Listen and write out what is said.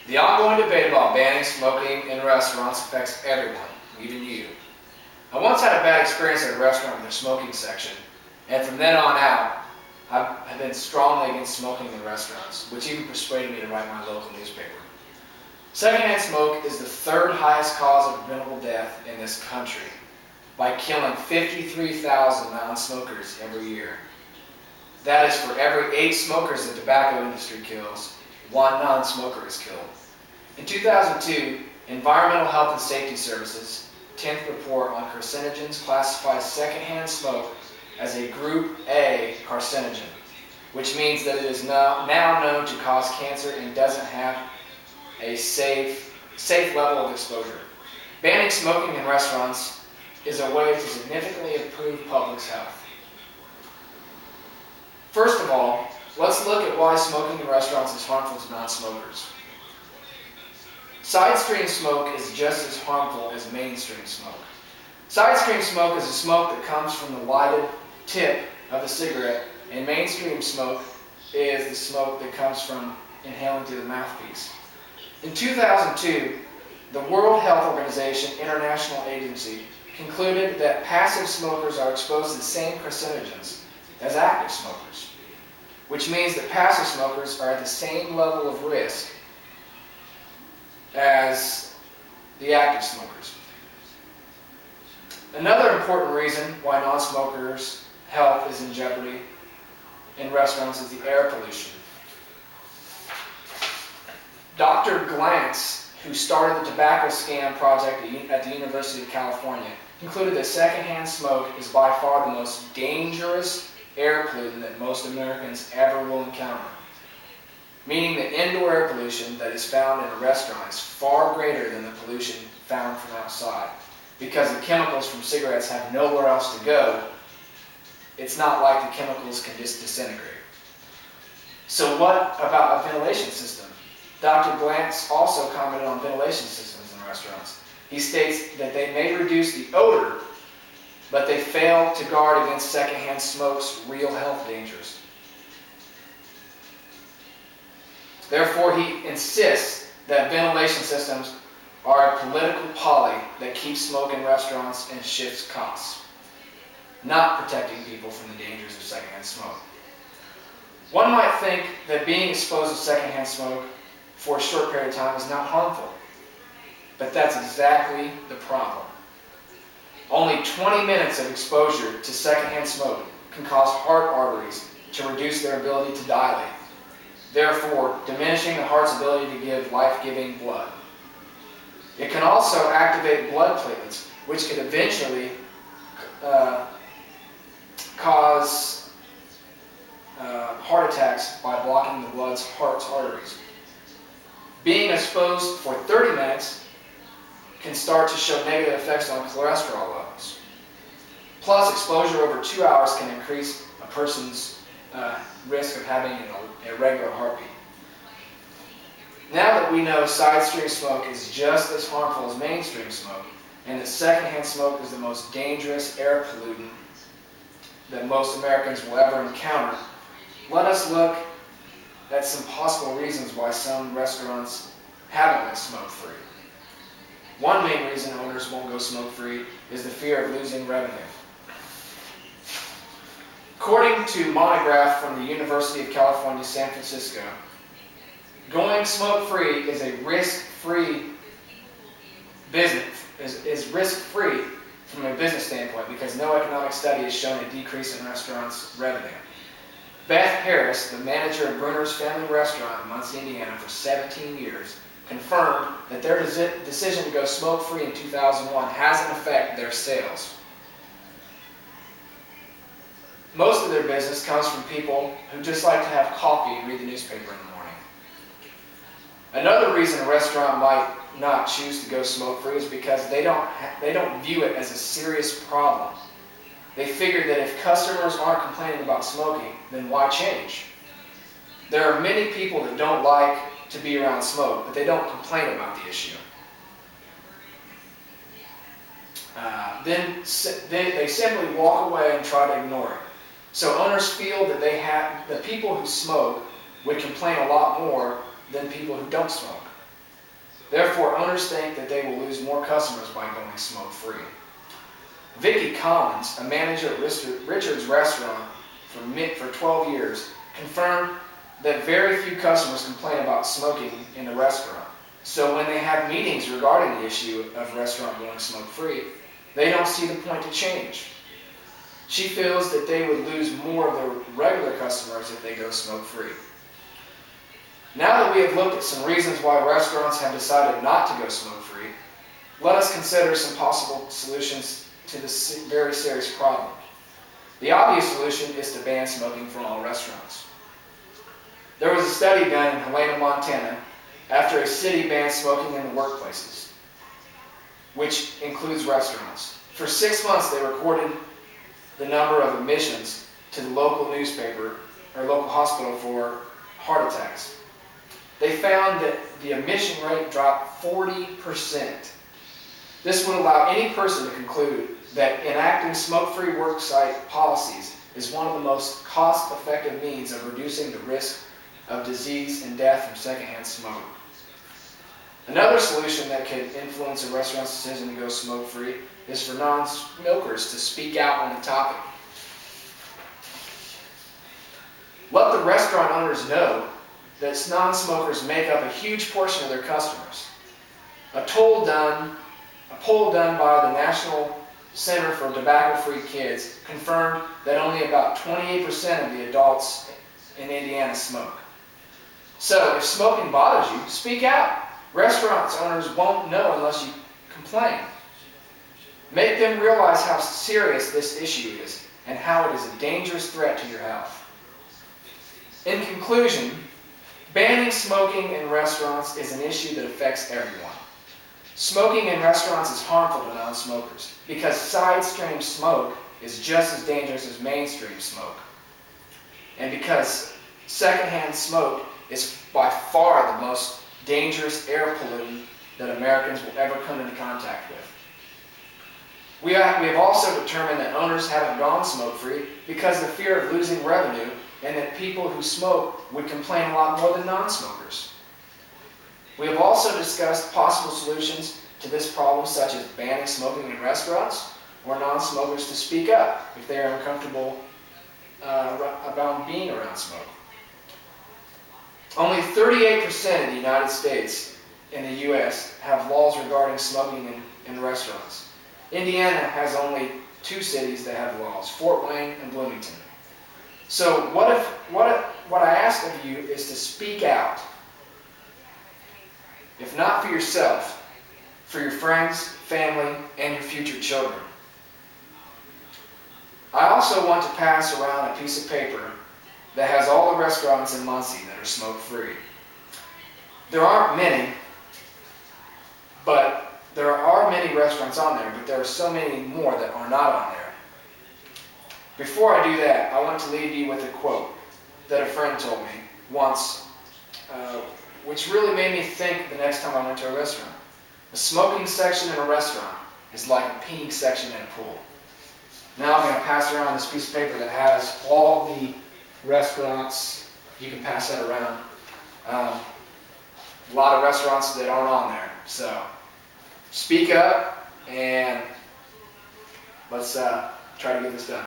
The ongoing debate about banning smoking in restaurants affects everyone, even you. I once had a bad experience at a restaurant with a smoking section, and from then on out, I've been strongly against smoking in restaurants, which even persuaded me to write my local newspaper. Secondhand smoke is the third highest cause of preventable death in this country, by killing 53,000 non-smokers every year. That is, for every 8 smokers the tobacco industry kills, 1 non-smoker is killed. In 2002, Environmental Health and Safety Services' 10th report on carcinogens classifies secondhand smoke as a Group A carcinogen, which means that it is now known to cause cancer and doesn't have a safe level of exposure. Banning smoking in restaurants is a way to significantly improve public's health. First of all, let's look at why smoking in restaurants is harmful to non-smokers. Side stream smoke is just as harmful as mainstream smoke. Side stream smoke is a smoke that comes from the lighted tip of the cigarette, and mainstream smoke is the smoke that comes from inhaling through the mouthpiece. In 2002, the World Health Organization International Agency concluded that passive smokers are exposed to the same carcinogens as active smokers, which means that passive smokers are at the same level of risk as the active smokers. Another important reason why non-smokers' health is in jeopardy in restaurants is the air pollution. Dr. Glantz, who started the tobacco scam project at the University of California, concluded that secondhand smoke is by far the most dangerous air pollutant that most Americans ever will encounter, meaning that indoor air pollution that is found in a restaurant is far greater than the pollution found from outside. Because the chemicals from cigarettes have nowhere else to go, it's not like the chemicals can just disintegrate. So what about a ventilation system? Dr. Glantz also commented on ventilation systems in restaurants. He states that they may reduce the odor, but they fail to guard against secondhand smoke's real health dangers. Therefore, he insists that ventilation systems are a political poly that keeps smoke in restaurants and shifts costs, not protecting people from the dangers of secondhand smoke. One might think that being exposed to secondhand smoke for a short period of time is not harmful, but that's exactly the problem. Only 20 minutes of exposure to secondhand smoke can cause heart arteries to reduce their ability to dilate, therefore diminishing the heart's ability to give life-giving blood. It can also activate blood platelets, which could eventually cause heart attacks by blocking the heart's arteries. Being exposed for 30 minutes can start to show negative effects on cholesterol levels. Plus, exposure over 2 hours can increase a person's risk of having an irregular heartbeat. Now that we know side stream smoke is just as harmful as mainstream smoke, and that secondhand smoke is the most dangerous air pollutant that most Americans will ever encounter, let us look at some possible reasons why some restaurants haven't been smoke-free. One main reason owners won't go smoke-free is the fear of losing revenue. According to a monograph from the University of California, San Francisco, going smoke-free is a risk-free business, is risk-free from a business standpoint because no economic study has shown a decrease in restaurants' revenue. Beth Harris, the manager of Bruner's Family Restaurant in Muncie, Indiana for 17 years, confirmed that their decision to go smoke-free in 2001 hasn't affected their sales. Most of their business comes from people who just like to have coffee and read the newspaper in the morning. Another reason a restaurant might not choose to go smoke-free is because they don't view it as a serious problem. They figure that if customers aren't complaining about smoking, then why change? There are many people that don't like to be around smoke, but they don't complain about the issue. Then they simply walk away and try to ignore it. So owners feel that the people who smoke would complain a lot more than people who don't smoke. Therefore, owners think that they will lose more customers by going smoke-free. Vicki Collins, a manager at Richard's restaurant for 12 years, confirmed that very few customers complain about smoking in the restaurant. So when they have meetings regarding the issue of restaurant going smoke-free, they don't see the point to change. She feels that they would lose more of their regular customers if they go smoke-free. Now that we have looked at some reasons why restaurants have decided not to go smoke-free, let us consider some possible solutions to this very serious problem. The obvious solution is to ban smoking from all restaurants. There was a study done in Helena, Montana, after a city banned smoking in the workplaces, which includes restaurants. For 6 months, they recorded the number of admissions to the local newspaper or local hospital for heart attacks. They found that the admission rate dropped 40%. This would allow any person to conclude that enacting smoke-free worksite policies is one of the most cost-effective means of reducing the risk of disease and death from secondhand smoke. Another solution that could influence a restaurant's decision to go smoke-free is for non-smokers to speak out on the topic. Let the restaurant owners know that non-smokers make up a huge portion of their customers. A poll done by the National Center for Tobacco-Free Kids confirmed that only about 28% of the adults in Indiana smoke. So if smoking bothers you, speak out. Restaurant owners won't know unless you complain. Make them realize how serious this issue is and how it is a dangerous threat to your health. In conclusion, banning smoking in restaurants is an issue that affects everyone. Smoking in restaurants is harmful to non-smokers because side-stream smoke is just as dangerous as mainstream smoke. And because secondhand smoke is by far the most dangerous air pollutant that Americans will ever come into contact with. We have also determined that owners haven't gone smoke-free because of the fear of losing revenue and that people who smoke would complain a lot more than non-smokers. We have also discussed possible solutions to this problem, such as banning smoking in restaurants or non-smokers to speak up if they are uncomfortable about being around smoke. Only 38% of the United States and the U.S. have laws regarding smoking in restaurants. Indiana has only 2 cities that have laws, Fort Wayne and Bloomington. So what I ask of you is to speak out. If not for yourself, for your friends, family, and your future children. I also want to pass around a piece of paper that has all the restaurants in Muncie that are smoke-free. There aren't many, but there are many restaurants on there, but there are so many more that are not on there. Before I do that, I want to leave you with a quote that a friend told me once, which really made me think the next time I went to a restaurant. A smoking section in a restaurant is like a peeing section in a pool. Now I'm going to pass around this piece of paper that has all the restaurants. You can pass that around. A lot of restaurants that aren't on there. So speak up and let's try to get this done.